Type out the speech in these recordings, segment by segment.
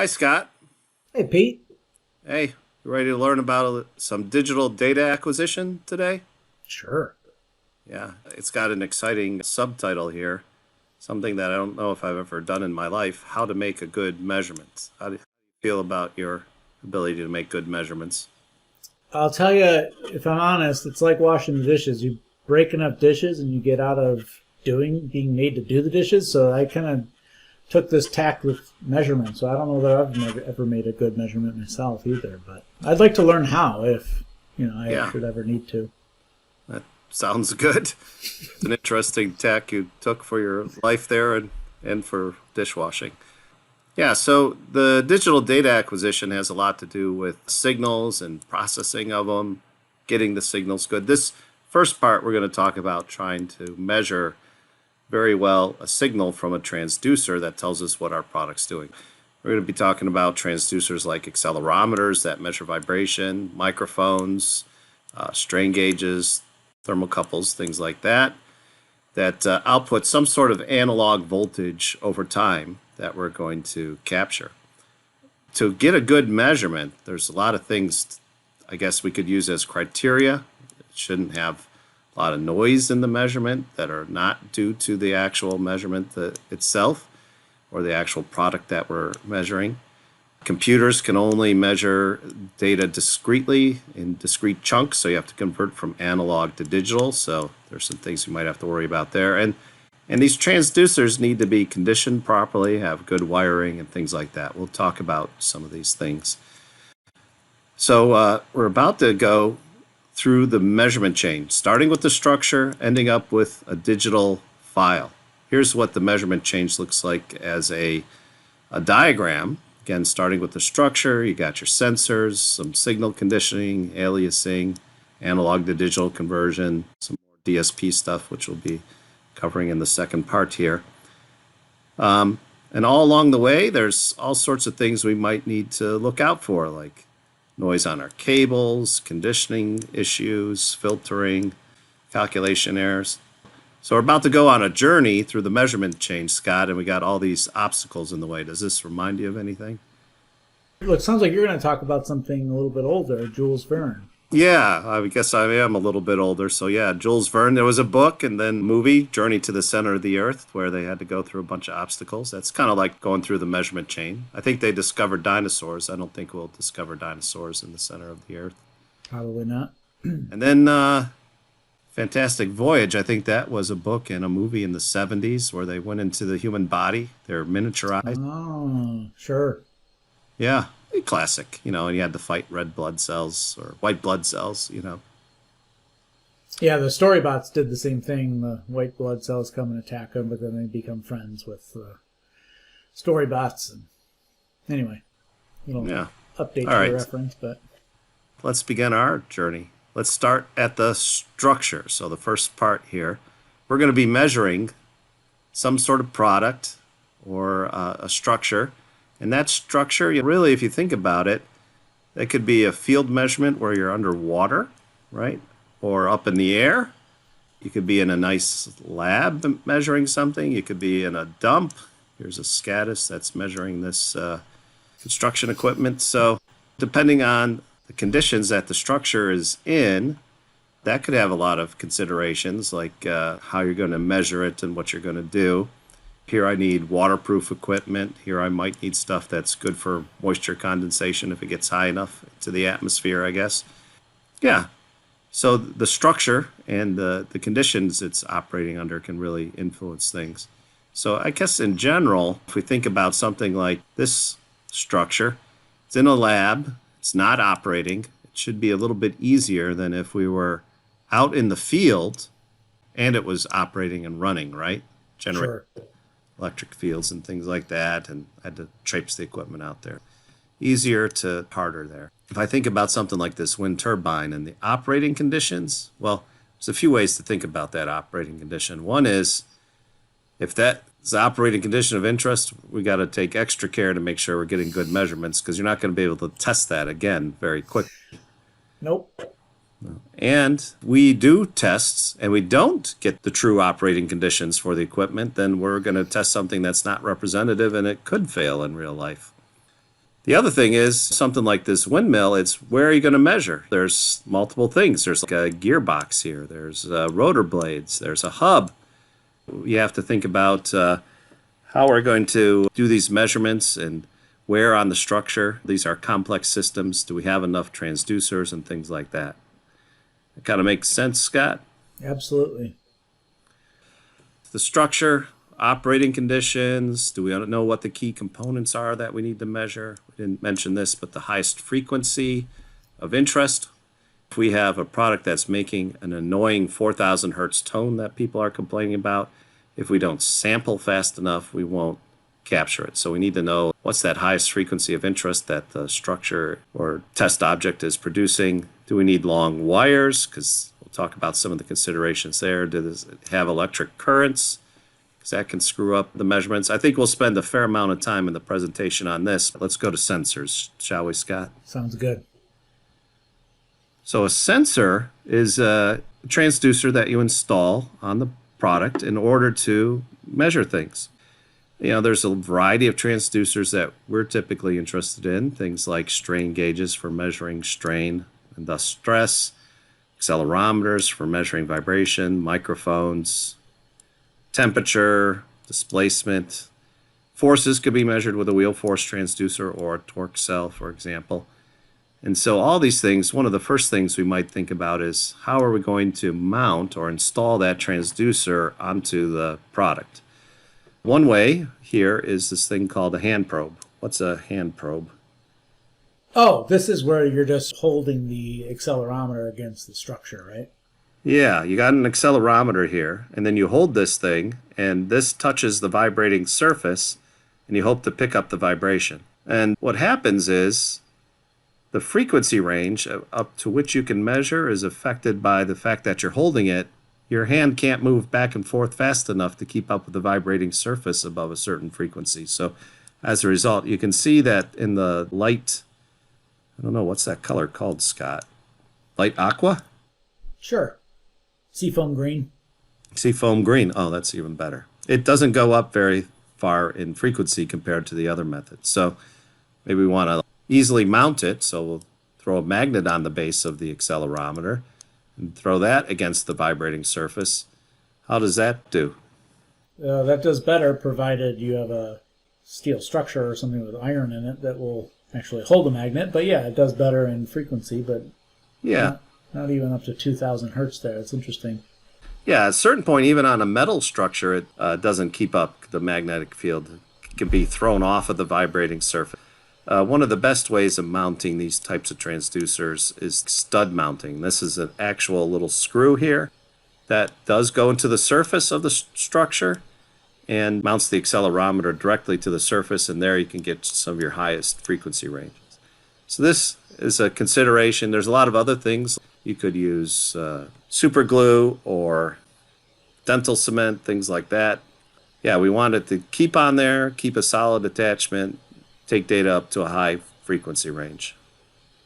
Hi, Scott. Hey, Pete. Hey, you ready to learn about some digital data acquisition today? Sure. Yeah, it's got an exciting subtitle here, something that I don't know if I've ever done in my life, how to make a good measurement. How do you feel about your ability to make good measurements? I'll tell you, if I'm honest, it's like washing the dishes. You break enough dishes and you get out of being made to do the dishes. So I kind of took this tack with measurement. So I don't know that I've never ever made a good measurement myself either. But I'd like to learn how if, I Yeah, should ever need to. that sounds good. It's an interesting tack you took for your life there and for dishwashing. Yeah, so the digital data acquisition has a lot to do with signals and processing of them, getting the signals good. This first part, we're going to talk about trying to measure very well a signal from a transducer that tells us what our product's doing. We're going to be talking about transducers like accelerometers that measure vibration, microphones, strain gauges, thermocouples, things like that, that output some sort of analog voltage over time that we're going to capture. To get a good measurement, there's a lot of things I guess we could use as criteria. It shouldn't have a lot of noise in the measurement that are not due to the actual measurement itself or the actual product that we're measuring. Computers can only measure data discretely in discrete chunks, so you have to convert from analog to digital. So there's some things you might have to worry about there. And these transducers need to be conditioned properly, have good wiring and things like that. We'll talk about some of these things. So we're about to go through the measurement chain, starting with the structure, ending up with a digital file. Here's what the measurement chain looks like as a diagram. Again, starting with the structure, you got your sensors, some signal conditioning, aliasing, analog to digital conversion, some more DSP stuff, which we'll be covering in the second part here. And all along the way, there's all sorts of things we might need to look out for, like noise on our cables, conditioning issues, filtering, calculation errors. So we're about to go on a journey through the measurement chain, Scott, and we got all these obstacles in the way. Does this remind you of anything? Look, sounds like you're going to talk about something a little bit older, Jules Verne. Yeah, I guess I am a little bit older. So yeah, Jules Verne, there was a book and then movie, Journey to the Center of the Earth, where they had to go through a bunch of obstacles. That's kind of like going through the measurement chain. I think they discovered dinosaurs. I don't think we'll discover dinosaurs in the center of the Earth. Probably not. And then Fantastic Voyage, I think that was a book and a movie in the 70s where they went into the human body. They're miniaturized. Oh, sure. Yeah, a classic, and you had to fight red blood cells or white blood cells. Yeah, the storybots did the same thing. The white blood cells come and attack them, but then they become friends with storybots. And anyway, little Yeah. update All for your right, reference, but let's begin our journey. Let's start at the structure. So the first part here, we're going to be measuring some sort of product or a structure. And that structure, really, if you think about it, that could be a field measurement where you're underwater, right? Or up in the air. You could be in a nice lab measuring something. You could be in a dump. Here's a SCADIS that's measuring this construction equipment. So depending on the conditions that the structure is in, that could have a lot of considerations, like how you're going to measure it and what you're going to do. Here I need waterproof equipment. Here I might need stuff that's good for moisture condensation if it gets high enough to the atmosphere, I guess. Yeah. So the structure and the conditions it's operating under can really influence things. So I guess in general, if we think about something like this structure, it's in a lab, it's not operating. It should be a little bit easier than if we were out in the field and it was operating and running, right? Generating sure. electric fields and things like that, and I had to traipse the equipment out there. Easier to harder there. If I think about something like this wind turbine and the operating conditions, well, there's a few ways to think about that operating condition. One is if that is the operating condition of interest, we got to take extra care to make sure we're getting good measurements because you're not going to be able to test that again very quickly. Nope. And we do tests and we don't get the true operating conditions for the equipment, then we're going to test something that's not representative and it could fail in real life. The other thing is something like this windmill, it's where are you going to measure? There's multiple things. There's like a gearbox here. There's rotor blades. There's a hub. You have to think about how we're going to do these measurements and where on the structure. These are complex systems. Do we have enough transducers and things like that? It kind of makes sense, Scott? Absolutely. The structure, operating conditions, do we know what the key components are that we need to measure? We didn't mention this, but the highest frequency of interest. If we have a product that's making an annoying 4,000 hertz tone that people are complaining about, if we don't sample fast enough, we won't capture it. So we need to know what's that highest frequency of interest that the structure or test object is producing. Do we need long wires? Because we'll talk about some of the considerations there. Does it have electric currents? Because that can screw up the measurements. I think we'll spend a fair amount of time in the presentation on this. Let's go to sensors, shall we, Scott? Sounds good. So a sensor is a transducer that you install on the product in order to measure things. You know, there's a variety of transducers that we're typically interested in, things like strain gauges for measuring strain and thus stress, accelerometers for measuring vibration, microphones, temperature, displacement. Forces could be measured with a wheel force transducer or a torque cell, for example. And so all these things, one of the first things we might think about is how are we going to mount or install that transducer onto the product? One way here is this thing called a hand probe. What's a hand probe? Oh, this is where you're just holding the accelerometer against the structure, right? Yeah, you got an accelerometer here, and then you hold this thing, and this touches the vibrating surface, and you hope to pick up the vibration. And what happens is the frequency range up to which you can measure is affected by the fact that you're holding it. Your hand can't move back and forth fast enough to keep up with the vibrating surface above a certain frequency. So as a result, you can see that in the light, I don't know, what's that color called, Scott? Light aqua? Sure. Seafoam green. Seafoam green. Oh, that's even better. It doesn't go up very far in frequency compared to the other methods. So maybe we want to easily mount it. So we'll throw a magnet on the base of the accelerometer and throw that against the vibrating surface. How does that do? That does better, provided you have a steel structure or something with iron in it that will actually hold a magnet. But yeah, it does better in frequency, but Yeah. not even up to 2,000 hertz there. It's interesting. Yeah, at a certain point, even on a metal structure, it doesn't keep up the magnetic field. It can be thrown off of the vibrating surface. One of the best ways of mounting these types of transducers is stud mounting. This is an actual little screw here that does go into the surface of the structure and mounts the accelerometer directly to the surface, and there you can get some of your highest frequency ranges. So this is a consideration. There's a lot of other things. You could use super glue or dental cement, things like that. Yeah, we want it to keep on there, keep a solid attachment, take data up to a high frequency range.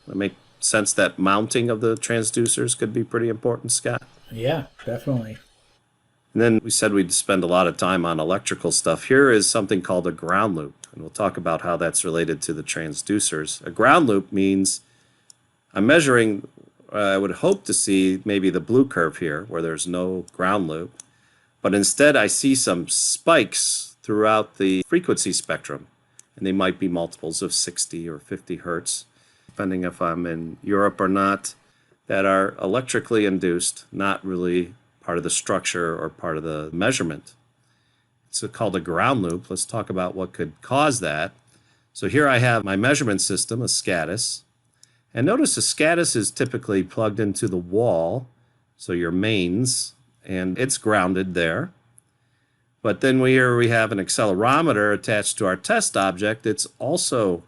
It makes sense that mounting of the transducers could be pretty important, Scott. Yeah, definitely. And then we said we'd spend a lot of time on electrical stuff. Here is something called a ground loop, and we'll talk about how that's related to the transducers. A ground loop means I'm measuring, I would hope to see maybe the blue curve here where there's no ground loop, but instead I see some spikes throughout the frequency spectrum, and they might be multiples of 60 or 50 hertz, depending if I'm in Europe or not, that are electrically induced, not really part of the structure or part of the measurement. It's called a ground loop. Let's talk about what could cause that. So here I have my measurement system, a SCADIS. And notice a SCADIS is typically plugged into the wall, so your mains, and it's grounded there. But then here we have an accelerometer attached to our test object. It's also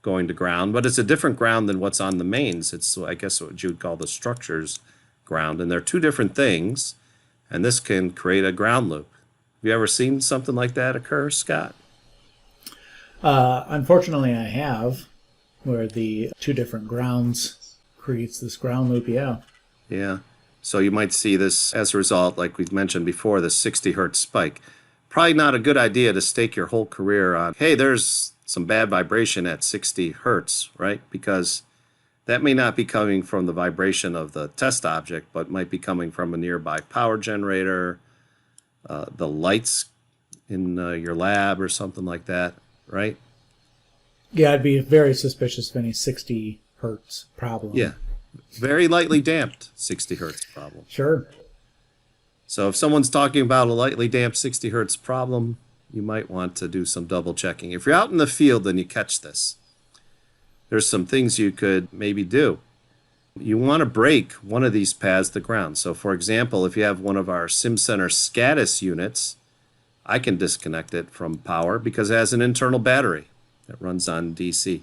going to ground, but it's a different ground than what's on the mains. It's, I guess, what you would call the structure's ground. And they're two different things, and this can create a ground loop. Have you ever seen something like that occur, Scott? Unfortunately, I have, where the two different grounds creates this ground loop, yeah. Yeah. So you might see this as a result, like we've mentioned before, the 60 hertz spike. Probably not a good idea to stake your whole career on, hey, there's some bad vibration at 60 hertz, right? Because that may not be coming from the vibration of the test object, but might be coming from a nearby power generator, the lights in your lab or something like that, right? Yeah, I'd be very suspicious of any 60 hertz problem. Yeah, very lightly damped 60 hertz problem. Sure. So if someone's talking about a lightly damped 60 hertz problem, you might want to do some double checking. If you're out in the field and you catch this, there's some things you could maybe do. You want to break one of these pads to ground. So for example, if you have one of our Simcenter SCADAS units, I can disconnect it from power because it has an internal battery that runs on DC.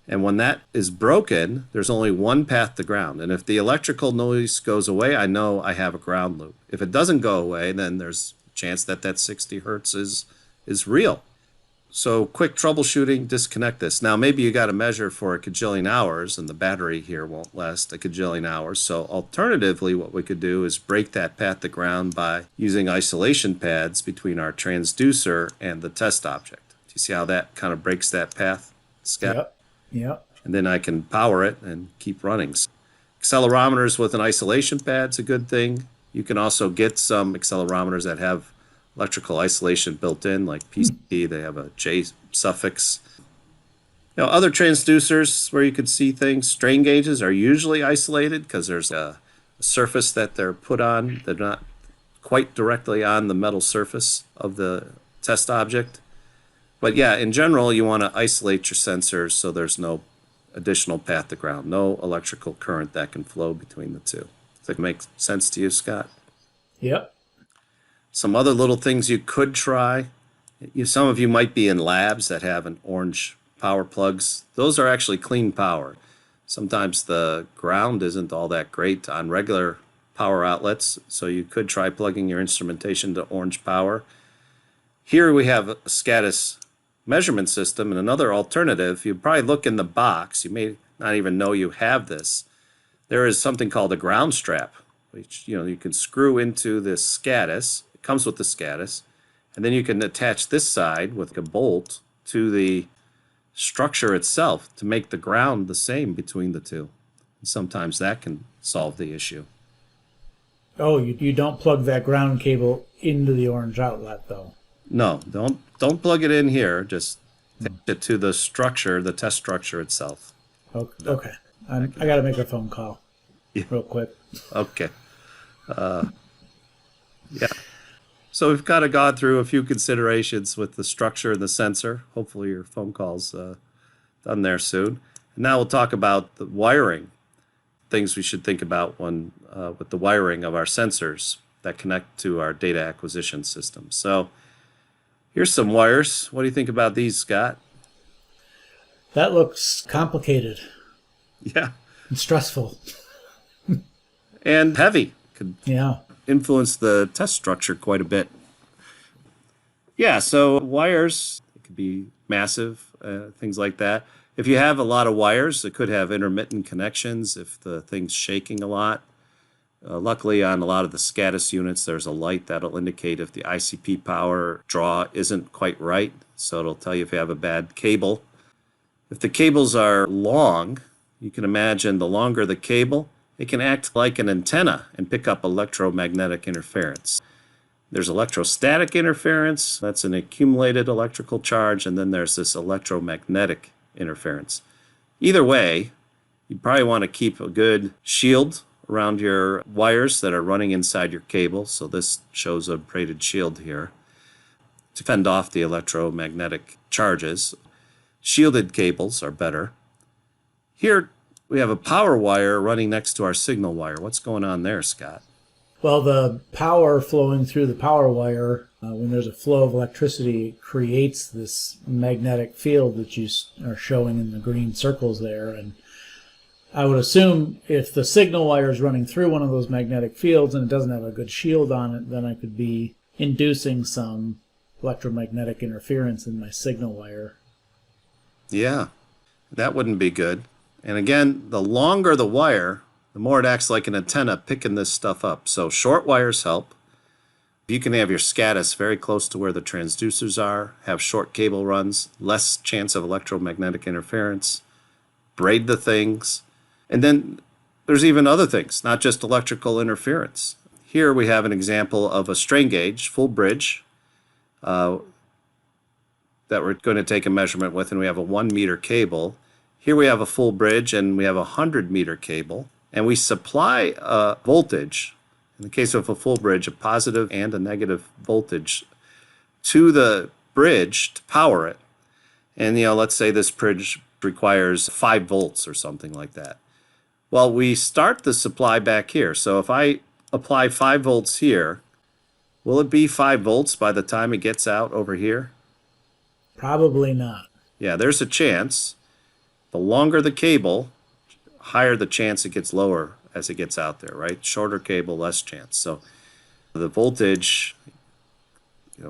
And when that is broken, there's only one path to ground. And if the electrical noise goes away, I know I have a ground loop. If it doesn't go away, then there's a chance that that 60 hertz is real. So quick troubleshooting, disconnect this. Now maybe you got to measure for a kajillion hours and the battery here won't last a kajillion hours. So alternatively, what we could do is break that path to ground by using isolation pads between our transducer and the test object. Do you see how that kind of breaks that path, Scott? Yep. And then I can power it and keep running. Accelerometers with an isolation pad's a good thing. You can also get some accelerometers that have electrical isolation built in, like PCT. They have a J suffix. Other transducers where you could see things, strain gauges are usually isolated because there's a surface that they're put on. They're not quite directly on the metal surface of the test object. But yeah, in general, you want to isolate your sensors so there's no additional path to ground, no electrical current that can flow between the two. Does that make sense to you, Scott? Yep. Some other little things you could try. Some of you might be in labs that have an orange power plugs. Those are actually clean power. Sometimes the ground isn't all that great on regular power outlets, so you could try plugging your instrumentation to orange power. Here we have a SCADAS measurement system, and another alternative, you probably look in the box, you may not even know you have this. There is something called a ground strap, which you can screw into this SCADAS. It comes with the SCADAS, and then you can attach this side with a bolt to the structure itself to make the ground the same between the two. And sometimes that can solve the issue. Oh, you don't plug that ground cable into the orange outlet, though. No, don't plug it in here. Just attach it to the structure, the test structure itself. Okay. I got to make a phone call real quick. Okay. Yeah. So we've kind of gone through a few considerations with the structure and the sensor. Hopefully your phone call's done there soon. And now we'll talk about the wiring, things we should think about when with the wiring of our sensors that connect to our data acquisition system. So here's some wires. What do you think about these, Scott? That looks complicated. Yeah. And stressful. And heavy. Could influence the test structure quite a bit. Yeah, so wires, it could be massive, things like that. If you have a lot of wires, it could have intermittent connections if the thing's shaking a lot. Luckily, on a lot of the SCADAS units, there's a light that'll indicate if the ICP power draw isn't quite right, so it'll tell you if you have a bad cable. If the cables are long, you can imagine the longer the cable, it can act like an antenna and pick up electromagnetic interference. There's electrostatic interference, that's an accumulated electrical charge, and then there's this electromagnetic interference. Either way, you probably want to keep a good shield around your wires that are running inside your cable. So this shows a braided shield here to fend off the electromagnetic charges. Shielded cables are better. Here we have a power wire running next to our signal wire. What's going on there, Scott? Well, the power flowing through the power wire, when there's a flow of electricity, creates this magnetic field that you are showing in the green circles there. And I would assume if the signal wire is running through one of those magnetic fields and it doesn't have a good shield on it, then I could be inducing some electromagnetic interference in my signal wire. Yeah, that wouldn't be good. And again, the longer the wire, the more it acts like an antenna picking this stuff up. So short wires help. You can have your SCADAs very close to where the transducers are, have short cable runs, less chance of electromagnetic interference, braid the things. And then there's even other things, not just electrical interference. Here we have an example of a strain gauge, full bridge, that we're going to take a measurement with, and we have a 1 meter cable. Here we have a full bridge, and we have a 100 meter cable, and we supply a voltage, in the case of a full bridge, a positive and a negative voltage to the bridge to power it. And, let's say this bridge requires 5 volts or something like that. Well, we start the supply back here. So if I apply 5 volts here, will it be 5 volts by the time it gets out over here? Probably not. Yeah, there's a chance. The longer the cable, higher the chance it gets lower as it gets out there, right? Shorter cable, less chance. So the voltage,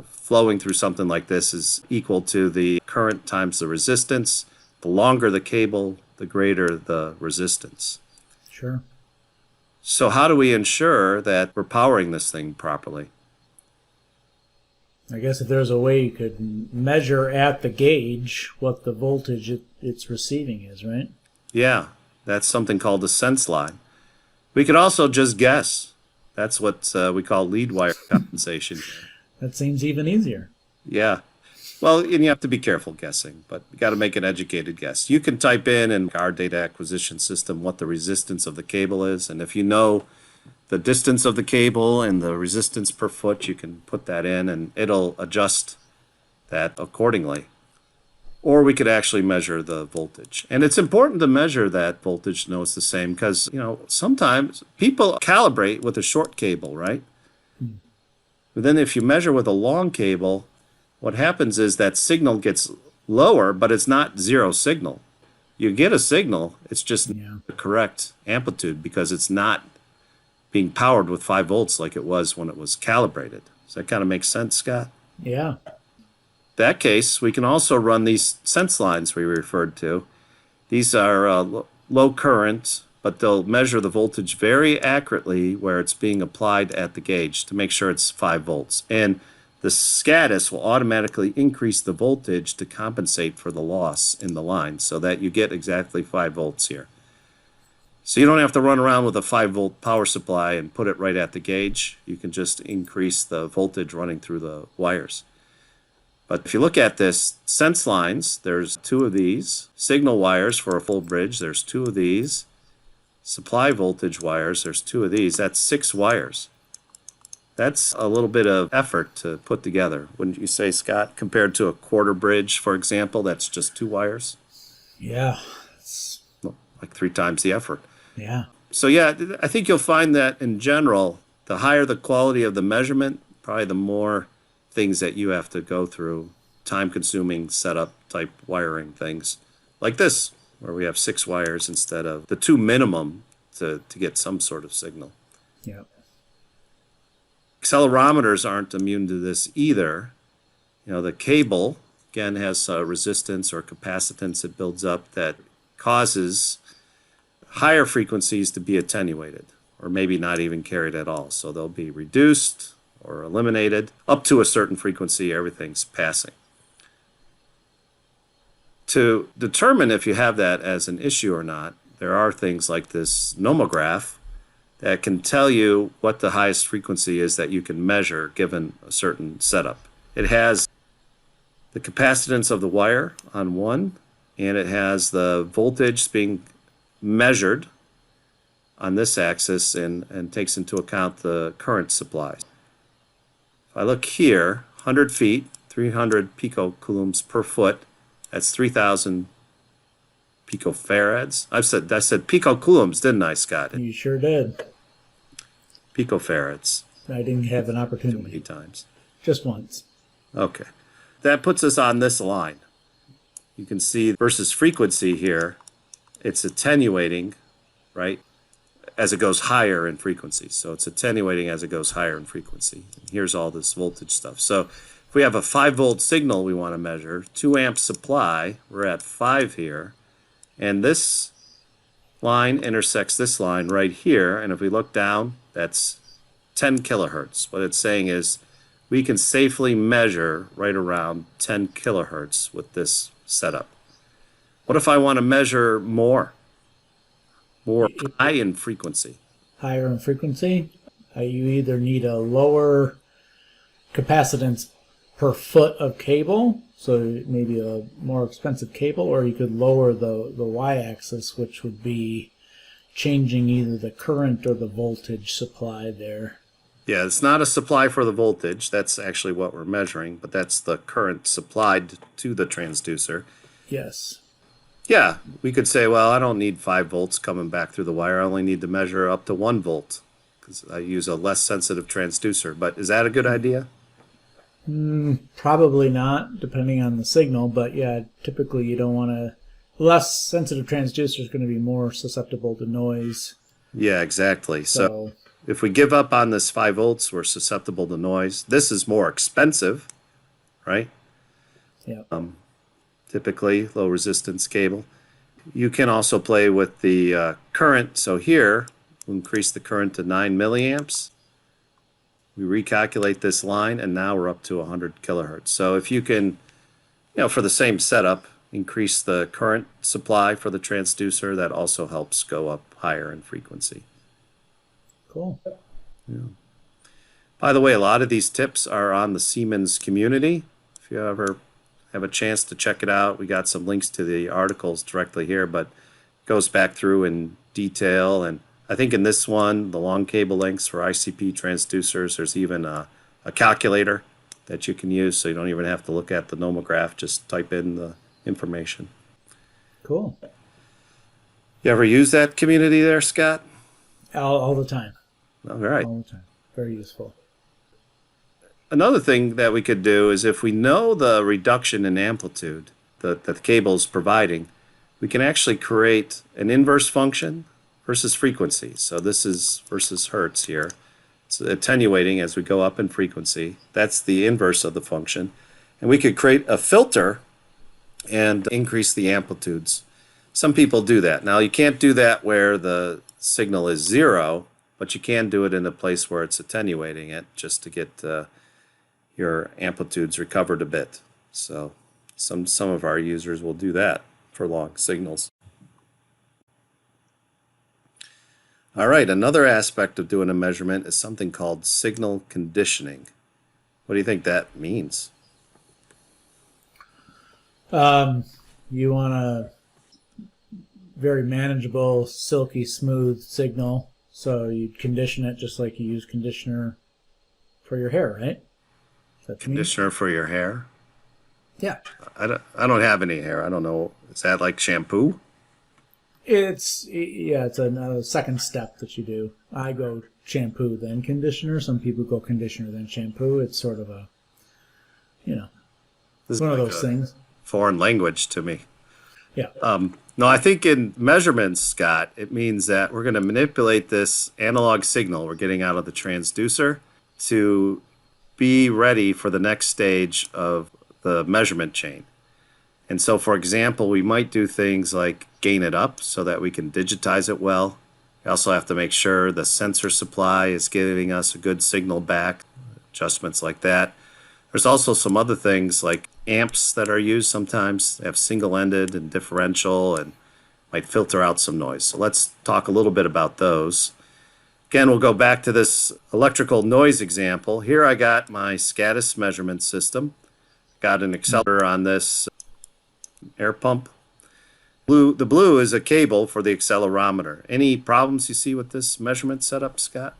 flowing through something like this is equal to the current times the resistance. The longer the cable, the greater the resistance. Sure. So how do we ensure that we're powering this thing properly? I guess if there's a way you could measure at the gauge what the voltage it's receiving is, right? Yeah, that's something called a sense line. We could also just guess. That's what we call lead wire compensation. That seems even easier. Yeah. Well, and you have to be careful guessing, but you got to make an educated guess. You can type in our data acquisition system what the resistance of the cable is, and if you know the distance of the cable and the resistance per foot, you can put that in and it'll adjust that accordingly. Or we could actually measure the voltage. And it's important to measure that voltage to know it's the same because, sometimes people calibrate with a short cable, right? But then if you measure with a long cable, what happens is that signal gets lower, but it's not zero signal. You get a signal, it's just the correct amplitude because it's not being powered with 5 volts like it was when it was calibrated. Does that kind of make sense, Scott? Yeah. That case, we can also run these sense lines we referred to. These are low current, but they'll measure the voltage very accurately where it's being applied at the gauge to make sure it's 5 volts. And the SCADAs will automatically increase the voltage to compensate for the loss in the line so that you get exactly 5 volts here. So you don't have to run around with a 5-volt power supply and put it right at the gauge. You can just increase the voltage running through the wires. But if you look at this, sense lines, there's 2 of these. Signal wires for a full bridge, there's 2 of these. Supply voltage wires, there's 2 of these. That's 6 wires. That's a little bit of effort to put together, wouldn't you say, Scott? Compared to a quarter bridge, for example, that's just 2 wires. Yeah. Like 3 times the effort. Yeah. So yeah, I think you'll find that in general, the higher the quality of the measurement, probably the more things that you have to go through, time-consuming setup type wiring things like this, where we have 6 wires instead of the 2 minimum to get some sort of signal. Yeah. Accelerometers aren't immune to this either. The cable, again, has resistance or capacitance it builds up that causes higher frequencies to be attenuated or maybe not even carried at all. So they'll be reduced or eliminated. Up to a certain frequency, everything's passing. To determine if you have that as an issue or not, there are things like this nomograph that can tell you what the highest frequency is that you can measure given a certain setup. It has the capacitance of the wire on one, and it has the voltage being measured on this axis and takes into account the current supply. If I look here, 100 feet, 300 picocoulombs per foot, that's 3,000 picofarads. I said picocoulombs, didn't I, Scott? You sure did. Picofarads. I didn't have an Too opportunity. many times. Just once. Okay. That puts us on this line. You can see versus frequency here, it's attenuating, right, as it goes higher in frequency. So it's attenuating as it goes higher in frequency. And here's all this voltage stuff. So if we have a 5-volt signal we want to measure, 2 amp supply, we're at 5 here, and this line intersects this line right here, and if we look down, that's 10 kilohertz. What it's saying is we can safely measure right around 10 kilohertz with this setup. What if I want to measure more high in frequency? Higher in frequency, you either need a lower capacitance per foot of cable, so maybe a more expensive cable, or you could lower the y-axis, which would be changing either the current or the voltage supply there. Yeah, it's not a supply for the voltage. That's actually what we're measuring, but that's the current supplied to the transducer. Yes. Yeah, we could say, well, I don't need 5 volts coming back through the wire. I only need to measure up to 1 volt because I use a less sensitive transducer. But is that a good idea? Probably not, depending on the signal, but yeah, typically you don't want to. Less sensitive transducer is going to be more susceptible to noise. Yeah, exactly. So if we give up on this 5 volts, we're susceptible to noise. This is more expensive, right? Yeah. Typically, low resistance cable. You can also play with the current. So here, we'll increase the current to 9 milliamps. We recalculate this line, and now we're up to 100 kilohertz. So if you can, for the same setup, increase the current supply for the transducer, that also helps go up higher in frequency. Cool. Yeah. By the way, a lot of these tips are on the Siemens community. If you ever have a chance to check it out, we got some links to the articles directly here, but it goes back through in detail. And I think in this one, the long cable lengths for ICP transducers, there's even a calculator that you can use, so you don't even have to look at the nomograph, just type in the information. Cool. You ever use that community there, Scott? All the time. All right. All the time. Very useful. Another thing that we could do is if we know the reduction in amplitude that the cable is providing, we can actually create an inverse function versus frequency. So this is versus hertz here. It's attenuating as we go up in frequency. That's the inverse of the function. And we could create a filter and increase the amplitudes. Some people do that. Now, you can't do that where the signal is 0, but you can do it in a place where it's attenuating it just to get your amplitudes recovered a bit. So some of our users will do that for long signals. All right, another aspect of doing a measurement is something called signal conditioning. What do you think that means? You want a very manageable, silky, smooth signal, so you condition it just like you use conditioner for your hair, right? Conditioner for your hair? Yeah. I don't have any hair. I don't know. Is that like shampoo? It's a second step that you do. I go shampoo then conditioner. Some people go conditioner then shampoo. It's sort of a, This one is of like those a things. foreign language to me. Yeah. No, I think in measurements, Scott, it means that we're going to manipulate this analog signal we're getting out of the transducer to be ready for the next stage of the measurement chain. And so, for example, we might do things like gain it up so that we can digitize it well. We also have to make sure the sensor supply is giving us a good signal back, adjustments like that. There's also some other things like amps that are used sometimes. They have single-ended and differential and might filter out some noise. So let's talk a little bit about those. Again, we'll go back to this electrical noise example. Here I got my SCADAS measurement system. Got an accelerator on this air pump. The blue is a cable for the accelerometer. Any problems you see with this measurement setup, Scott?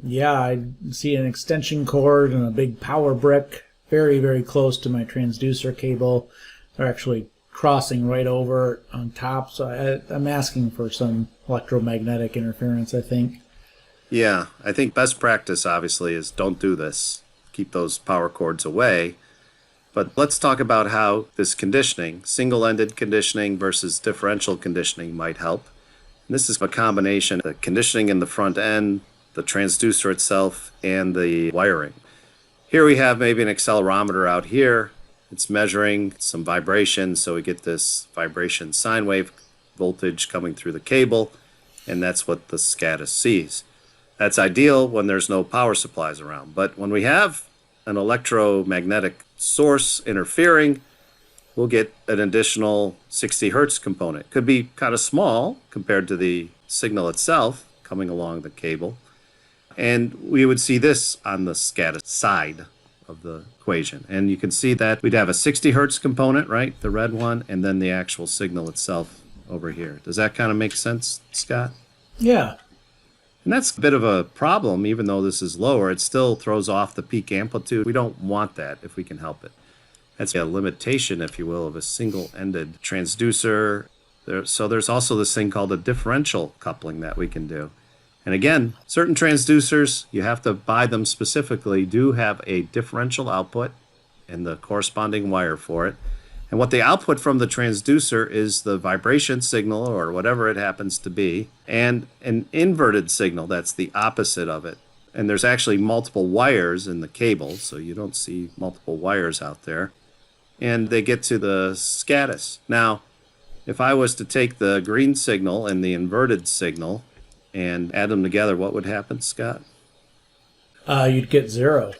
Yeah, I see an extension cord and a big power brick very, very close to my transducer cable. They're actually crossing right over on top, so I'm asking for some electromagnetic interference, I think. Yeah, I think best practice, obviously, is don't do this. Keep those power cords away. But let's talk about how this conditioning, single-ended conditioning versus differential conditioning, might help. And this is a combination of the conditioning in the front end, the transducer itself, and the wiring. Here we have maybe an accelerometer out here. It's measuring some vibration, so we get this vibration sine wave voltage coming through the cable, and that's what the SCADA sees. That's ideal when there's no power supplies around. But when we have an electromagnetic source interfering, we'll get an additional 60 hertz component. Could be kind of small compared to the signal itself coming along the cable. And we would see this on the SCADA side of the equation. And you can see that we'd have a 60 hertz component, right? The red one, and then the actual signal itself over here. Does that kind of make sense, Scott? Yeah. And that's a bit of a problem. Even though this is lower, it still throws off the peak amplitude. We don't want that if we can help it. That's a limitation, if you will, of a single-ended transducer. So there's also this thing called a differential coupling that we can do. And again, certain transducers, you have to buy them specifically, do have a differential output and the corresponding wire for it. And what they output from the transducer is the vibration signal, or whatever it happens to be, and an inverted signal that's the opposite of it. And there's actually multiple wires in the cable, so you don't see multiple wires out there. And they get to the SCADA. Now, if I was to take the green signal and the inverted signal and add them together, what would happen, Scott? You'd get 0.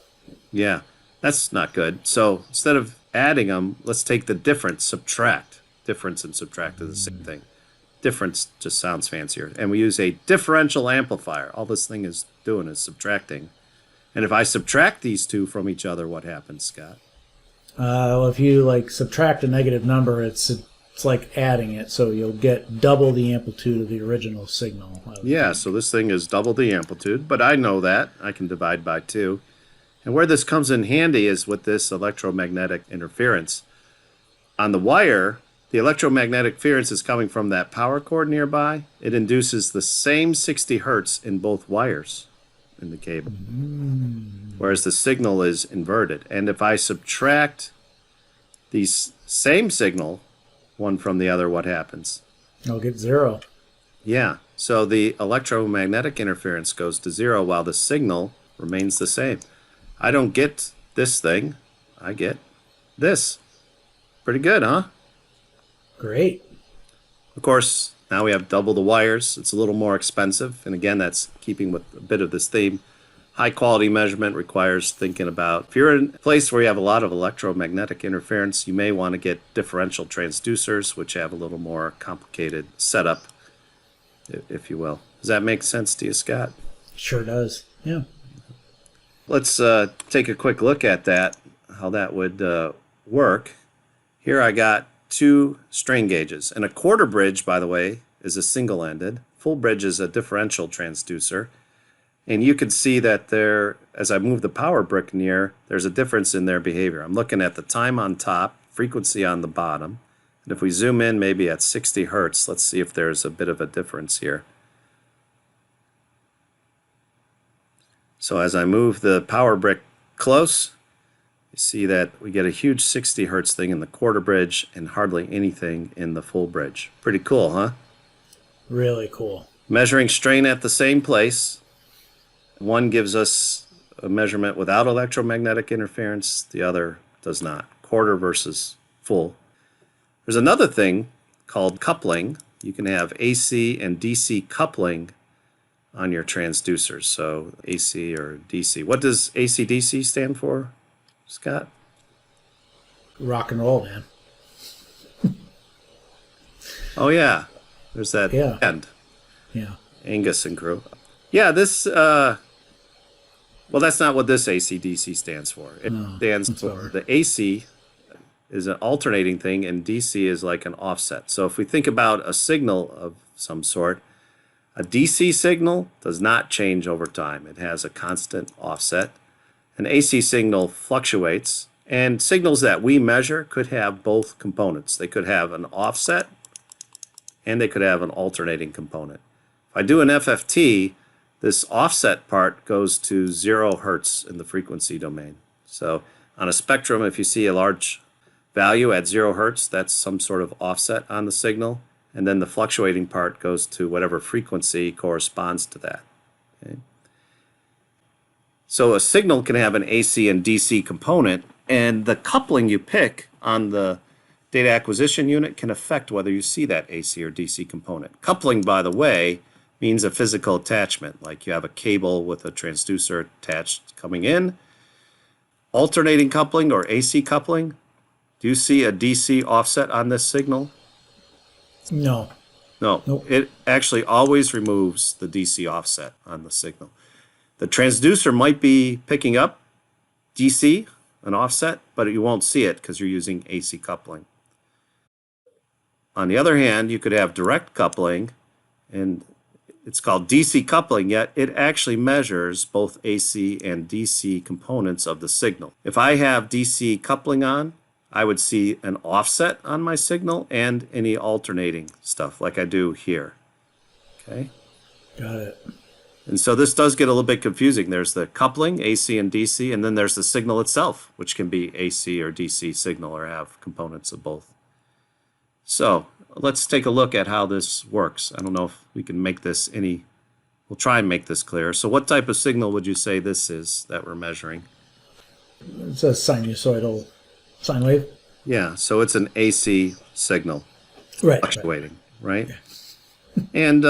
Yeah, that's not good. So instead of adding them, let's take the difference, subtract. Difference and subtract are the same thing. Difference just sounds fancier. And we use a differential amplifier. All this thing is doing is subtracting. And if I subtract these two from each other, what happens, Scott? Well, if you subtract a negative number, it's like adding it, so you'll get double the amplitude of the original signal. Yeah, so this thing is double the amplitude, but I know that. I can divide by 2. And where this comes in handy is with this electromagnetic interference. On the wire, the electromagnetic interference is coming from that power cord nearby. It induces the same 60 hertz in both wires in the cable, whereas the signal is inverted. And if I subtract these same signal, one from the other, what happens? I'll get 0. Yeah, so the electromagnetic interference goes to 0 while the signal remains the same. I don't get this thing, I get this. Pretty good, huh? Great. Of course, now we have double the wires. It's a little more expensive, and again, that's keeping with a bit of this theme. High quality measurement requires thinking about, if you're in a place where you have a lot of electromagnetic interference, you may want to get differential transducers, which have a little more complicated setup, if you will. Does that make sense to you, Scott? Sure does. Yeah. Let's take a quick look at that, how that would work. Here I got 2 strain gauges. And a quarter bridge, by the way, is a single-ended. Full bridge is a differential transducer. And you can see that there, as I move the power brick near, there's a difference in their behavior. I'm looking at the time on top, frequency on the bottom. And if we zoom in maybe at 60 hertz, let's see if there's a bit of a difference here. So as I move the power brick close, you see that we get a huge 60 hertz thing in the quarter bridge and hardly anything in the full bridge. Pretty cool, huh? Really cool. Measuring strain at the same place. One gives us a measurement without electromagnetic interference, the other does not. Quarter versus full. There's another thing called coupling. You can have AC and DC coupling on your transducers. So AC or DC. What does AC-DC stand for, Scott? Rock and roll, man. Oh, yeah. There's that end. Yeah. Angus and crew. Yeah, this... well, that's not what this AC-DC stands for. It stands for the AC is an alternating thing, and DC is like an offset. So if we think about a signal of some sort, a DC signal does not change over time. It has a constant offset. An AC signal fluctuates, and signals that we measure could have both components. They could have an offset, and they could have an alternating component. If I do an FFT, this offset part goes to 0 hertz in the frequency domain. So on a spectrum, if you see a large value at 0 hertz, that's some sort of offset on the signal. And then the fluctuating part goes to whatever frequency corresponds to that. Okay? So a signal can have an AC and DC component, and the coupling you pick on the data acquisition unit can affect whether you see that AC or DC component. Coupling, by the way, means a physical attachment, like you have a cable with a transducer attached coming in. alternating coupling or AC coupling, do you see a DC offset on this signal? No. No, Nope. it actually always removes the DC offset on the signal. The transducer might be picking up DC, an offset, but you won't see it because you're using AC coupling. On the other hand, you could have direct coupling, and it's called DC coupling, yet it actually measures both AC and DC components of the signal. If I have DC coupling on, I would see an offset on my signal and any alternating stuff like I do here. Okay? Got it. And so this does get a little bit confusing. There's the coupling, AC and DC, and then there's the signal itself, which can be AC or DC signal or have components of both. So let's take a look at how this works. I don't know if we can make this we'll try and make this clear. So what type of signal would you say this is that we're measuring? It's a sinusoidal sine wave. Yeah, so it's an AC signal Right. fluctuating, right? And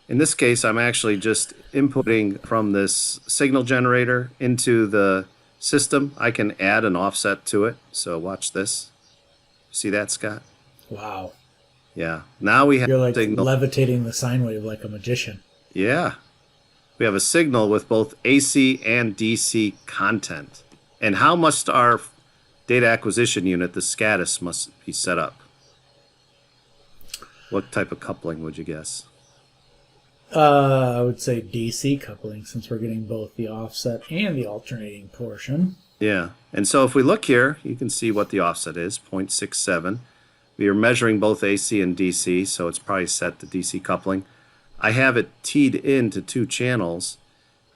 in this case, I'm actually just inputting from this signal generator into the system. I can add an offset to it. So watch this. See that, Scott? Wow. Yeah. Now we have You're like signal. levitating the sine wave like a magician. Yeah. We have a signal with both AC and DC content. And how must our data acquisition unit, the SCADAS, must be set up? What type of coupling would you guess? I would say DC coupling, since we're getting both the offset and the alternating portion. Yeah. And so if we look here, you can see what the offset is, 0.67. We are measuring both AC and DC, so it's probably set to DC coupling. I have it teed into 2 channels.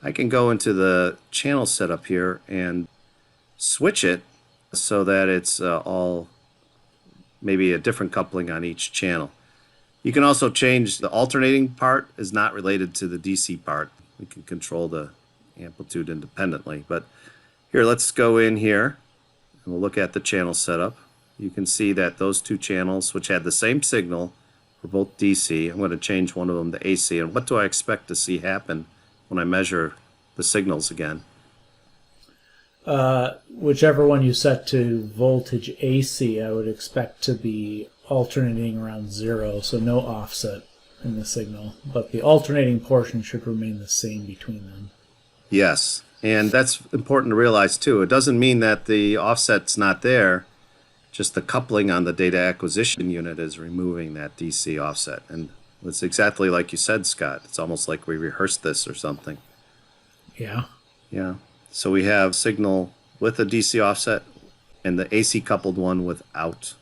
I can go into the channel setup here and switch it so that it's all maybe a different coupling on each channel. You can also change the alternating part is not related to the DC part. We can control the amplitude independently. But here, let's go in here and we'll look at the channel setup. You can see that those 2 channels, which had the same signal, were both DC. I'm going to change one of them to AC. And what do I expect to see happen when I measure the signals again? Whichever one you set to voltage AC, I would expect to be alternating around 0, so no offset in the signal. But the alternating portion should remain the same between them. Yes, and that's important to realize too. It doesn't mean that the offset's not there. Just the coupling on the data acquisition unit is removing that DC offset. And it's exactly like you said, Scott. It's almost like we rehearsed this or something. Yeah. Yeah. So we have signal with a DC offset and the AC coupled one without.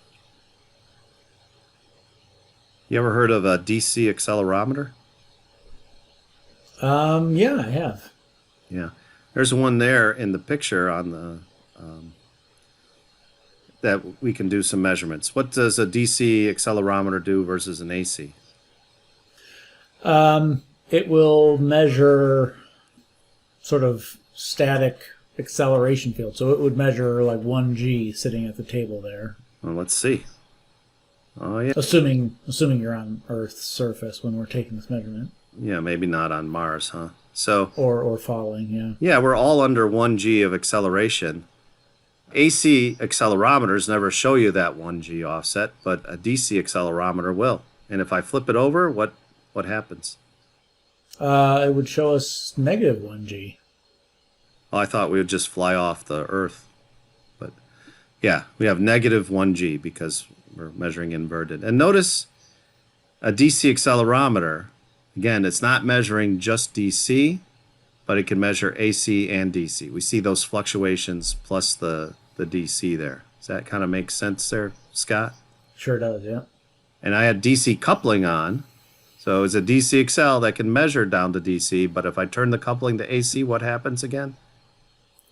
You ever heard of a DC accelerometer? Yeah, I have. Yeah. There's one there in the picture on the that we can do some measurements. What does a DC accelerometer do versus an AC? It will measure sort of static acceleration field. So it would measure like 1g sitting at the table there. Well, let's see. Oh, yeah. Assuming you're on Earth's surface when we're taking this measurement. Yeah, maybe not on Mars, huh? So Or falling, yeah. yeah, we're all under 1g of acceleration. AC accelerometers never show you that 1g offset, but a DC accelerometer will. And if I flip it over, what happens? It would show us negative 1g. Oh, I thought we would just fly off the Earth. But yeah, we have negative 1g because we're measuring inverted. And notice a DC accelerometer, again, it's not measuring just DC, but it can measure AC and DC. We see those fluctuations plus the DC there. Does that kind of make sense there, Scott? Sure does, yeah. And I had DC coupling on. So it's a DC Excel that can measure down to DC, but if I turn the coupling to AC, what happens again?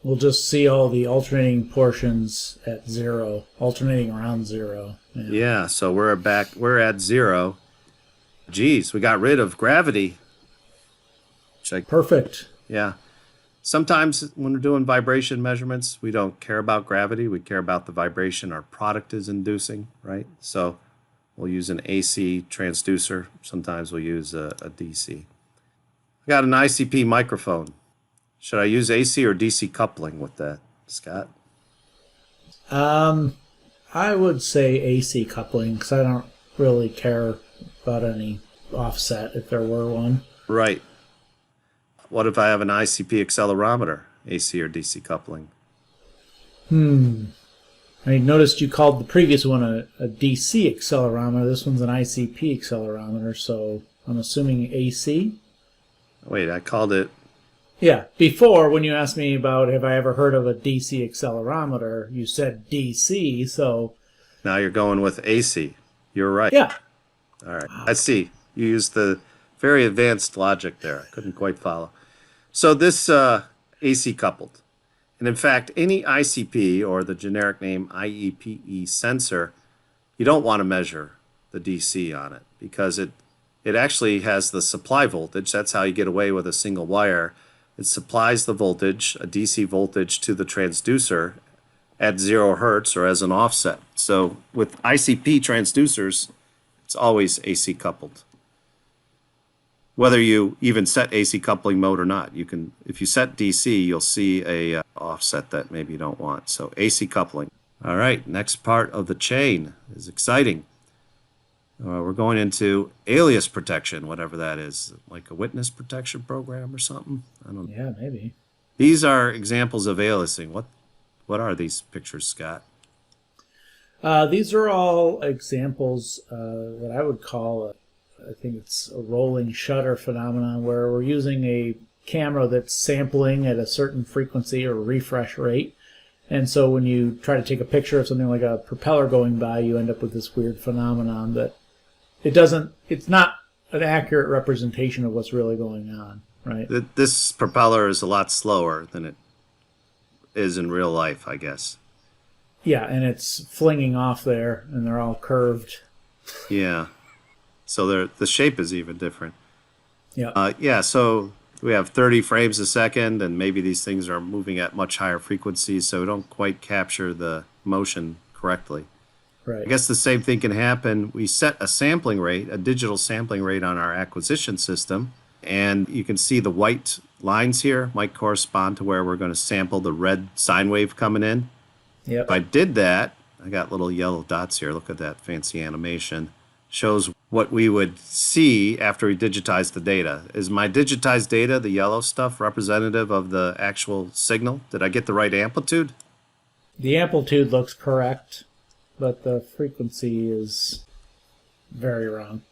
We'll just see all the alternating portions at 0, alternating around 0. Yeah, so we're at 0. Geez, we got rid of gravity. Perfect. Yeah. Sometimes when we're doing vibration measurements, we don't care about gravity. We care about the vibration our product is inducing, right? So we'll use an AC transducer. Sometimes we'll use a DC. I got an ICP microphone. Should I use AC or DC coupling with that? Scott? I would say AC coupling because I don't really care about any offset if there were one. Right. What if I have an ICP accelerometer, AC or DC coupling? I noticed you called the previous one a DC accelerometer. This one's an ICP accelerometer, so I'm assuming AC? Wait, I called it. Yeah, before when you asked me about have I ever heard of a DC accelerometer, you said DC, so... Now you're going with AC. You're right. Yeah. All right. I see. You used the very advanced logic there. I couldn't quite follow. So this AC coupled. And in fact, any ICP or the generic name IEPE sensor, you don't want to measure the DC on it because it actually has the supply voltage. That's how you get away with a single wire. It supplies the voltage, a DC voltage, to the transducer at 0 hertz or as an offset. So with ICP transducers, it's always AC coupled. Whether you even set AC coupling mode or not, you can. If you set DC, you'll see a offset that maybe you don't want. So AC coupling. All right, next part of the chain is exciting. We're going into alias protection, whatever that is, like a witness protection program or something. I don't know. Yeah, maybe. These are examples of aliasing. What are these pictures, Scott? These are all examples that I would call, I think it's a rolling shutter phenomenon, where we're using a camera that's sampling at a certain frequency or refresh rate. And so when you try to take a picture of something like a propeller going by, you end up with this weird phenomenon that it's not an accurate representation of what's really going on, right? This propeller is a lot slower than it is in real life, I guess. Yeah, and it's flinging off there, and they're all curved. Yeah. So the shape is even different. Yeah. So we have 30 frames a second, and maybe these things are moving at much higher frequencies, so we don't quite capture the motion correctly. Right. I guess the same thing can happen. We set a sampling rate, a digital sampling rate on our acquisition system, and you can see the white lines here might correspond to where we're going to sample the red sine wave coming in. Yep. If I did that, I got little yellow dots here. Look at that fancy animation. Shows what we would see after we digitize the data. Is my digitized data, the yellow stuff, representative of the actual signal? Did I get the right amplitude? The amplitude looks correct, but the frequency is very wrong.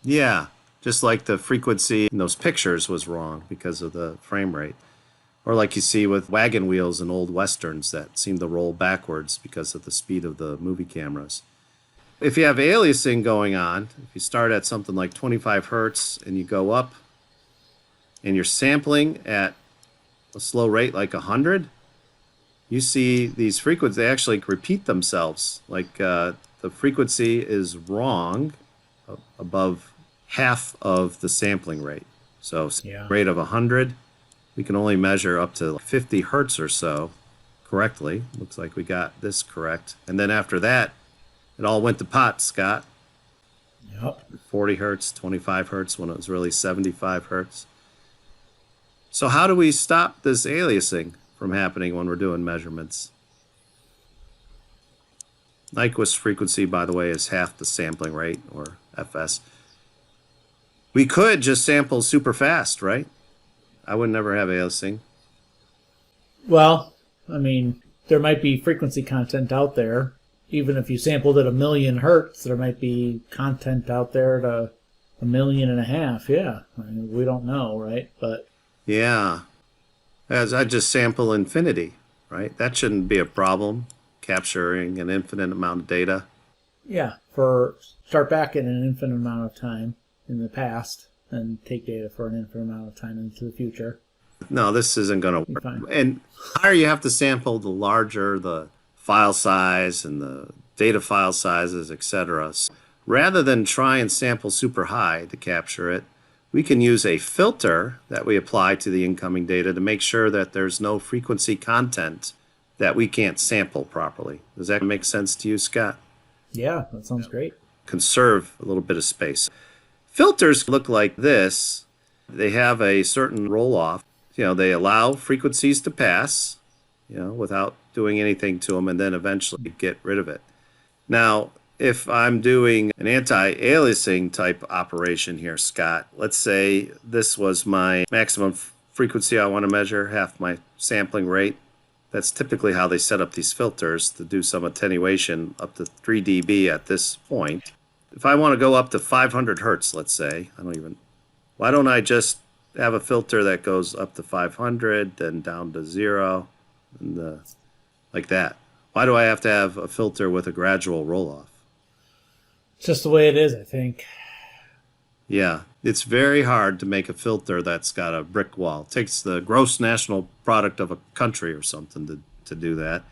Yeah, just like the frequency in those pictures was wrong because of the frame rate. Or like you see with wagon wheels in old westerns that seem to roll backwards because of the speed of the movie cameras. If you have aliasing going on, if you start at something like 25 hertz and you go up and you're sampling at a slow rate like 100, you see these frequencies, they actually repeat themselves. Like the frequency is wrong above half of the sampling rate. So rate of 100, we can only measure up to 50 hertz or so correctly. Looks like we got this correct. And then after that, it all went to pot, Scott. Yep. 40 hertz, 25 hertz when it was really 75 hertz. So how do we stop this aliasing from happening when we're doing measurements? Nyquist frequency, by the way, is half the sampling rate, or FS. We could just sample super fast, right? I would never have aliasing. Well, I mean, there might be frequency content out there. Even if you sampled at 1,000,000 hertz, there might be content out there at 1.5 million. Yeah, I mean, we don't know, right? But yeah, as I just sample infinity, right? That shouldn't be a problem, capturing an infinite amount of data. Yeah, start back in an infinite amount of time in the past and take data for an infinite amount of time into the future. No, this isn't going to work. Fine. And the higher you have to sample, the larger the file size and the data file sizes, etc. Rather than try and sample super high to capture it, we can use a filter that we apply to the incoming data to make sure that there's no frequency content that we can't sample properly. Does that make sense to you, Scott? Yeah, that sounds great. Conserve a little bit of space. Filters look like this. They have a certain roll-off. They allow frequencies to pass, without doing anything to them, and then eventually get rid of it. Now, if I'm doing an anti-aliasing type operation here, Scott, let's say this was my maximum frequency I want to measure, half my sampling rate. That's typically how they set up these filters, to do some attenuation up to 3 dB at this point. If I want to go up to 500 hertz, let's say, why don't I just have a filter that goes up to 500, then down to 0, and like that? Why do I have to have a filter with a gradual roll-off? It's just the way it is, I think. Yeah, it's very hard to make a filter that's got a brick wall. It takes the gross national product of a country or something to do that.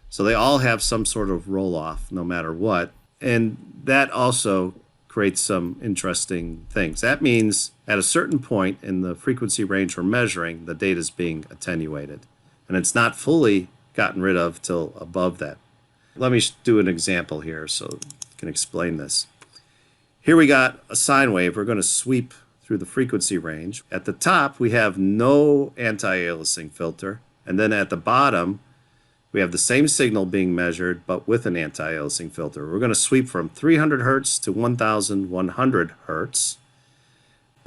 So they all have some sort of roll-off no matter what. And that also creates some interesting things. That means at a certain point in the frequency range we're measuring, the data is being attenuated. And it's not fully gotten rid of till above that. Let me do an example here so I can explain this. Here we got a sine wave. We're going to sweep through the frequency range. At the top, we have no anti-aliasing filter. And then at the bottom, we have the same signal being measured, but with an anti-aliasing filter. We're going to sweep from 300 hertz to 1,100 hertz.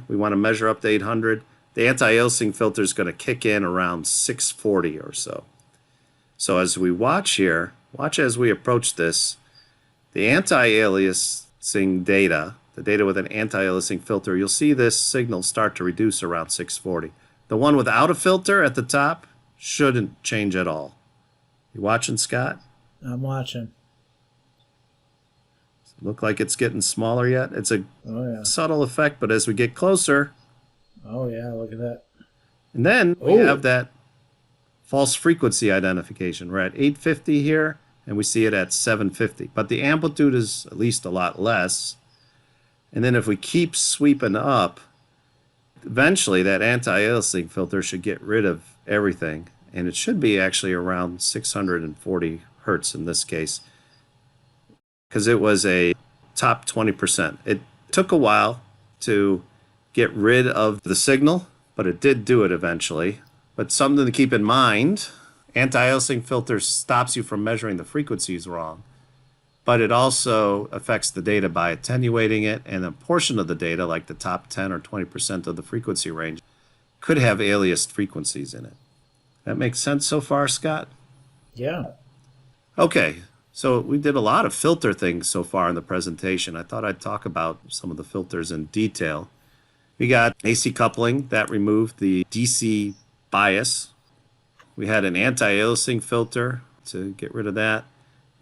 We want to measure up to 800. The anti-aliasing filter is going to kick in around 640 or so. So as we watch here, watch as we approach this, the anti-aliasing data, the data with an anti-aliasing filter, you'll see this signal start to reduce around 640. The one without a filter at the top shouldn't change at all. You watching, Scott? I'm watching. Does it look like it's getting smaller yet? It's a subtle effect, but as we get closer... Oh, yeah, look at that. And then we have that false frequency identification. We're at 850 here, and we see it at 750. But the amplitude is at least a lot less. And then if we keep sweeping up, eventually that anti-aliasing filter should get rid of everything. And it should be actually around 640 hertz in this case, because it was a top 20%. It took a while to get rid of the signal, but it did do it eventually. But something to keep in mind, anti-aliasing filter stops you from measuring the frequencies wrong, but it also affects the data by attenuating it, and a portion of the data, like the top 10 or 20% of the frequency range, could have aliased frequencies in it. That makes sense so far, Scott? Yeah. Okay, so we did a lot of filter things so far in the presentation. I thought I'd talk about some of the filters in detail. We got AC coupling that removed the DC bias. We had an anti-aliasing filter to get rid of that.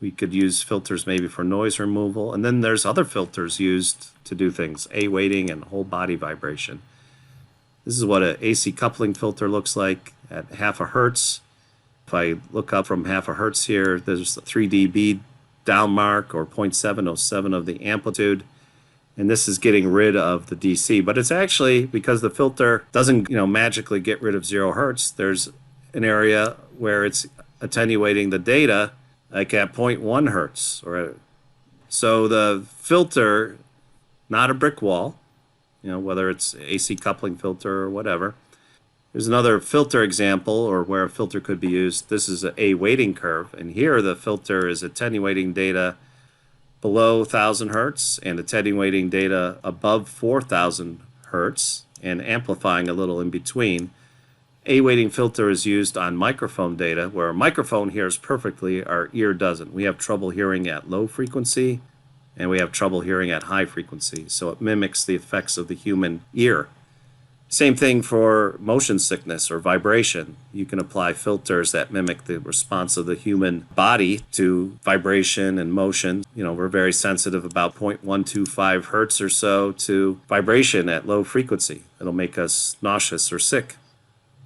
We could use filters maybe for noise removal. And then there's other filters used to do things, A weighting and whole body vibration. This is what an AC coupling filter looks like at half a hertz. If I look up from half a hertz here, there's a 3 dB down mark, or 0.707 of the amplitude. And this is getting rid of the DC. But it's actually, because the filter doesn't magically get rid of 0 hertz, there's an area where it's attenuating the data like at 0.1 hertz. So the filter, not a brick wall, whether it's AC coupling filter or whatever. There's another filter example, or where a filter could be used. This is a weighting curve, and here the filter is attenuating data below 1,000 hertz and attenuating data above 4,000 hertz and amplifying a little in between. A weighting filter is used on microphone data, where a microphone hears perfectly, our ear doesn't. We have trouble hearing at low frequency, and we have trouble hearing at high frequency, so it mimics the effects of the human ear. Same thing for motion sickness or vibration. You can apply filters that mimic the response of the human body to vibration and motion. We're very sensitive about 0.125 hertz or so to vibration at low frequency. It'll make us nauseous or sick.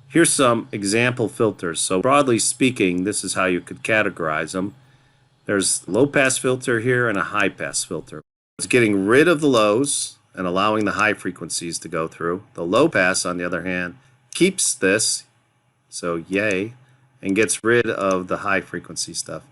Here's some example filters. So broadly speaking, this is how you could categorize them. There's a low-pass filter here and a high-pass filter. It's getting rid of the lows and allowing the high frequencies to go through. The low-pass, on the other hand, keeps this, so yay, and gets rid of the high-frequency stuff.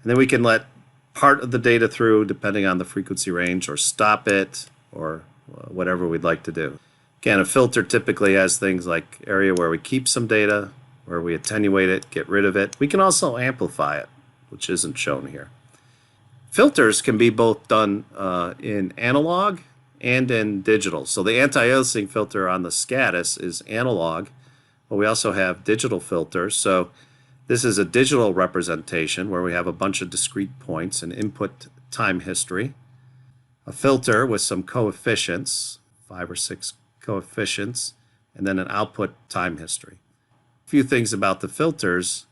And then we can let part of the data through depending on the frequency range, or stop it, or whatever we'd like to do. Again, a filter typically has things like area where we keep some data, where we attenuate it, get rid of it. We can also amplify it, which isn't shown here. Filters can be both done in analog and in digital. So the anti-aliasing filter on the Scatus is analog, but we also have digital filters. So this is a digital representation where we have a bunch of discrete points and input time history. A filter with some coefficients, 5 or 6 coefficients, and then an output time history. A few things about the filters.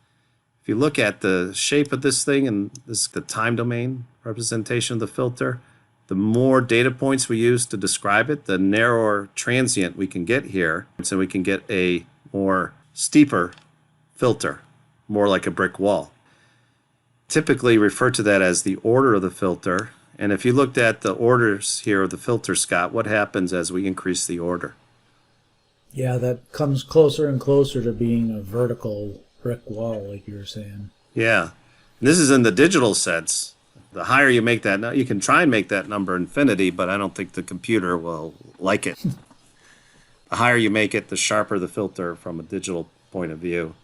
If you look at the shape of this thing, and this is the time domain representation of the filter, the more data points we use to describe it, the narrower transient we can get here. So we can get a more steeper filter, more like a brick wall. Typically refer to that as the order of the filter. And if you looked at the orders here of the filter, Scott, what happens as we increase the order? Yeah, that comes closer and closer to being a vertical brick wall, like you were saying. Yeah. And this is in the digital sense. The higher you make that, you can try and make that number infinity, but I don't think the computer will like it. The higher you make it, the sharper the filter from a digital point of view.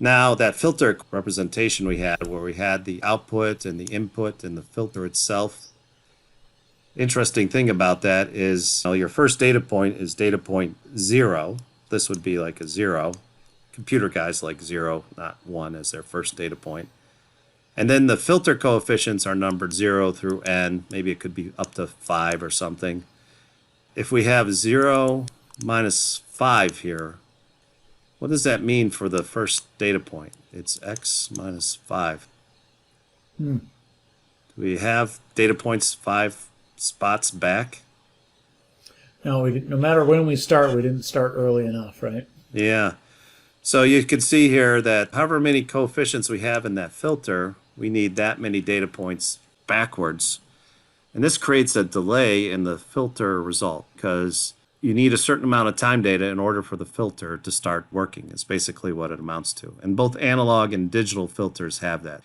Now, that filter representation we had, where we had the output and the input and the filter itself, interesting thing about that is your first data point is data point 0. This would be like a 0. Computer guys like 0, not 1 as their first data point. And then the filter coefficients are numbered 0 through n. Maybe it could be up to 5 or something. If we have 0 minus 5 here, what does that mean for the first data point? It's x minus 5. Do we have data points 5 spots back? No, no matter when we start, we didn't start early enough, right? Yeah. So you can see here that however many coefficients we have in that filter, we need that many data points backwards. And this creates a delay in the filter result because you need a certain amount of time data in order for the filter to start working. It's basically what it amounts to. And both analog and digital filters have that.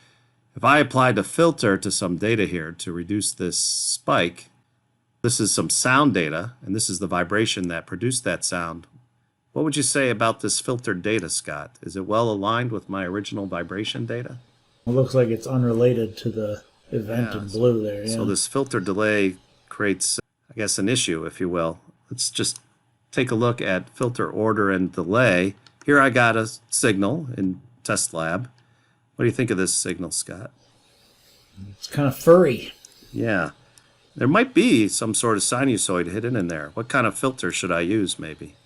If I applied a filter to some data here to reduce this spike, this is some sound data, and this is the vibration that produced that sound. What would you say about this filtered data, Scott? Is it well aligned with my original vibration data? It looks like it's unrelated to the event in blue there. Yeah. So this filter delay creates, I guess, an issue, if you will. Let's just take a look at filter order and delay. Here I got a signal in test lab. What do you think of this signal, Scott? It's kind of furry. Yeah. There might be some sort of sinusoid hidden in there. What kind of filter should I use, maybe?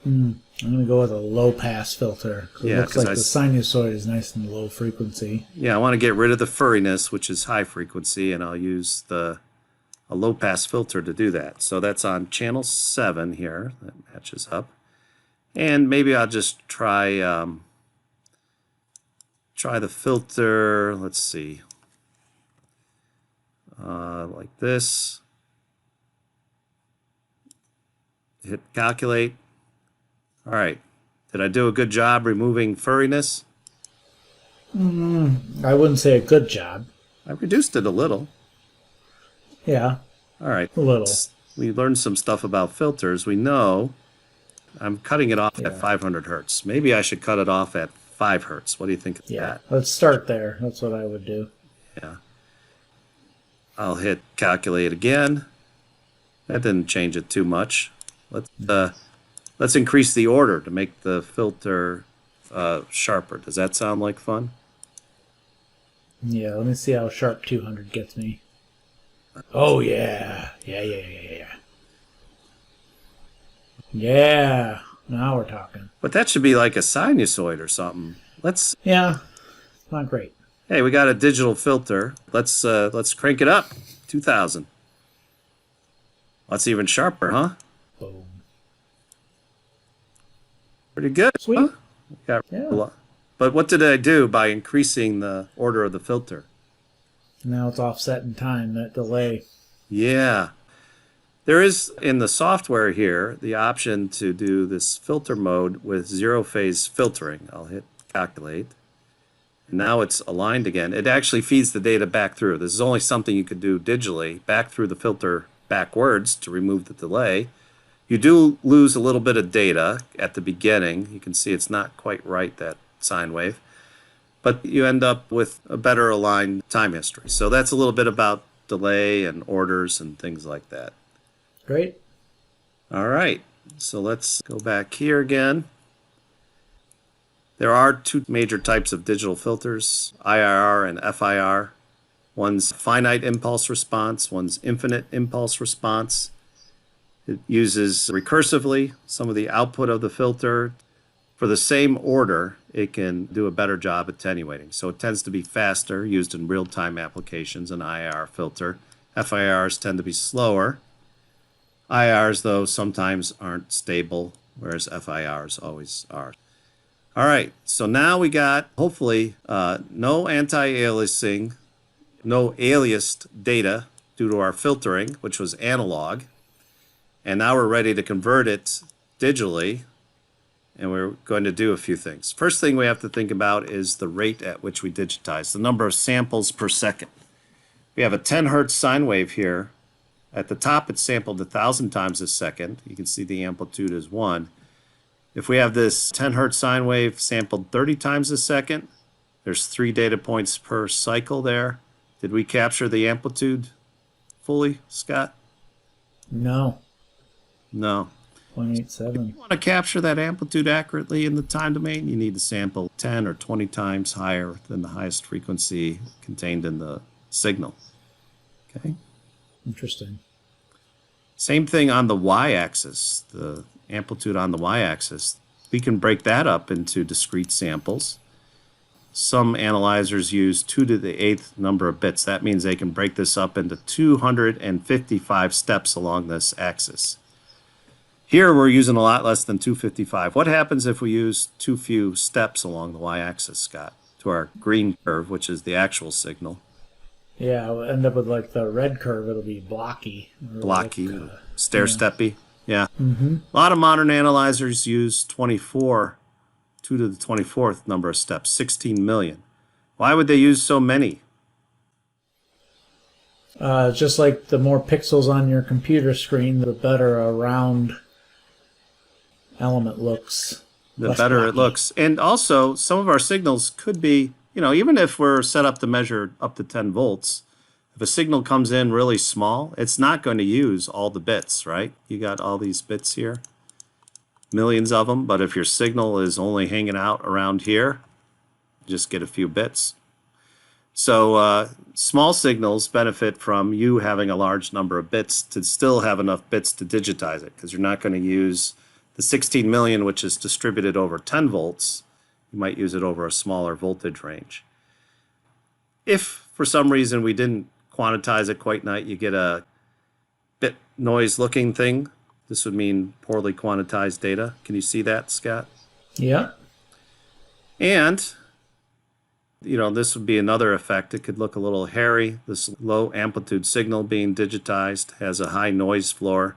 I'm going to go with a low-pass filter. Yeah, it looks like the sinusoid is nice and low frequency. Yeah, I want to get rid of the furriness, which is high frequency, and I'll use a low-pass filter to do that. So that's on channel 7 here. That matches up. And maybe I'll just try the filter, let's see, like this. Hit calculate. All right. Did I do a good job removing furriness? I wouldn't say a good job. I reduced it a little. Yeah. All right. A little. We learned some stuff about filters. We know I'm cutting it off at 500 hertz. Maybe I should cut it off at 5 hertz. What do you think of that? Let's start there. That's what I would do. Yeah. I'll hit calculate again. That didn't change it too much. Let's increase the order to make the filter sharper. Does that sound like fun? Yeah, let me see how sharp 200 gets me. Oh, yeah. Yeah, now we're talking. But that should be like a sinusoid or something. Yeah, not great. Hey, we got a digital filter. Let's crank it up. 2000. That's even sharper, huh? Boom. Pretty good. Sweet. Huh? But what did I do by increasing the order of the filter? Now it's offset in time, that delay. Yeah. There is, in the software here, the option to do this filter mode with zero-phase filtering. I'll hit calculate. Now it's aligned again. It actually feeds the data back through. This is only something you could do digitally, back through the filter backwards to remove the delay. You do lose a little bit of data at the beginning. You can see it's not quite right, that sine wave, but you end up with a better aligned time history. So that's a little bit about delay and orders and things like that. Great. All right, so let's go back here again. There are two major types of digital filters, IIR and FIR. One's finite impulse response, one's infinite impulse response. It uses recursively some of the output of the filter. For the same order, it can do a better job attenuating. So it tends to be faster, used in real-time applications, an IIR filter. FIRs tend to be slower. IIRs, though, sometimes aren't stable, whereas FIRs always are. All right, so now we got, hopefully, no anti-aliasing, no aliased data due to our filtering, which was analog. And now we're ready to convert it digitally, and we're going to do a few things. First thing we have to think about is the rate at which we digitize, the number of samples per second. We have a 10 hertz sine wave here. At the top, it's sampled 1,000 times a second. You can see the amplitude is 1. If we have this 10 hertz sine wave sampled 30 times a second, there's 3 data points per cycle there. Did we capture the amplitude fully, Scott? No. No. 0.87. If you want to capture that amplitude accurately in the time domain, you need to sample 10 or 20 times higher than the highest frequency contained in the signal. Okay? Interesting. Same thing on the y-axis, the amplitude on the y-axis. We can break that up into discrete samples. Some analyzers use 2 to the 8th number of bits. That means they can break this up into 255 steps along this axis. Here we're using a lot less than 255. What happens if we use too few steps along the y-axis, Scott, to our green curve, which is the actual signal? Yeah, we'll end up with like the red curve. It'll be blocky. Blocky, Like, stair-steppy. Yeah. A lot of modern analyzers use 2 to the 24th number of steps, 16 million. Why would they use so many? Just like the more pixels on your computer screen, the better a round element looks. The Less better blocky. it looks. And also, some of our signals could be, even if we're set up to measure up to 10 volts, if a signal comes in really small, it's not going to use all the bits, right? You got all these bits here, millions of them, but if your signal is only hanging out around here, just get a few bits. So small signals benefit from you having a large number of bits to still have enough bits to digitize it, because you're not going to use the 16 million, which is distributed over 10 volts. You might use it over a smaller voltage range. If for some reason we didn't quantize it quite right, you get a bit noise looking thing. This would mean poorly quantized data. Can you see that, Scott? Yeah. And this would be another effect. It could look a little hairy. This low amplitude signal being digitized has a high noise floor.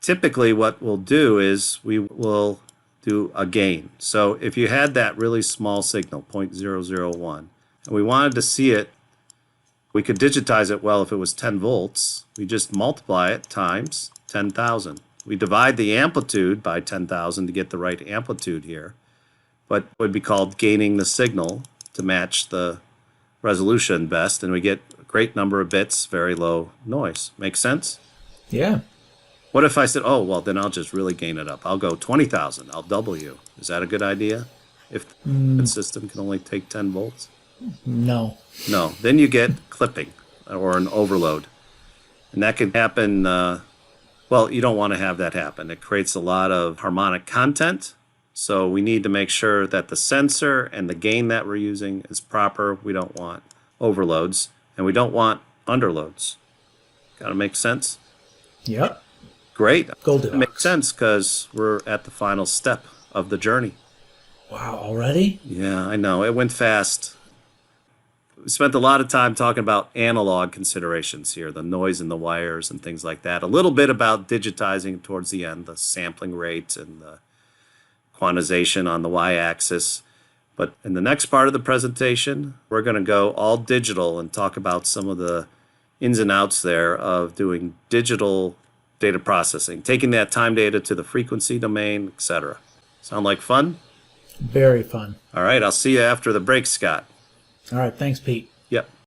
Typically what we'll do is we will do a gain. So if you had that really small signal, 0.001, and we wanted to see it, we could digitize it well if it was 10 volts. We just multiply it times 10,000. We divide the amplitude by 10,000 to get the right amplitude here, but would be called gaining the signal to match the resolution best, and we get a great number of bits, very low noise. Make sense? Yeah. What if I said, oh, well, then I'll just really gain it up. I'll go 20,000. I'll double you. Is that a good idea? If the system can only take 10 volts? No. No. Then you get clipping or an overload. And that can happen, you don't want to have that happen. It creates a lot of harmonic content. So we need to make sure that the sensor and the gain that we're using is proper. We don't want overloads, and we don't want underloads. Got to make sense? Yep. Great. Goldilocks. It makes sense because we're at the final step of the journey. Wow, already? Yeah, I know. It went fast. We spent a lot of time talking about analog considerations here, the noise in the wires and things like that. A little bit about digitizing towards the end, the sampling rate and the quantization on the y-axis. But in the next part of the presentation, we're going to go all digital and talk about some of the ins and outs there of doing digital data processing, taking that time data to the frequency domain, etc. Sound like fun? Very fun. All right, I'll see you after the break, Scott. All right, thanks, Pete. Yep.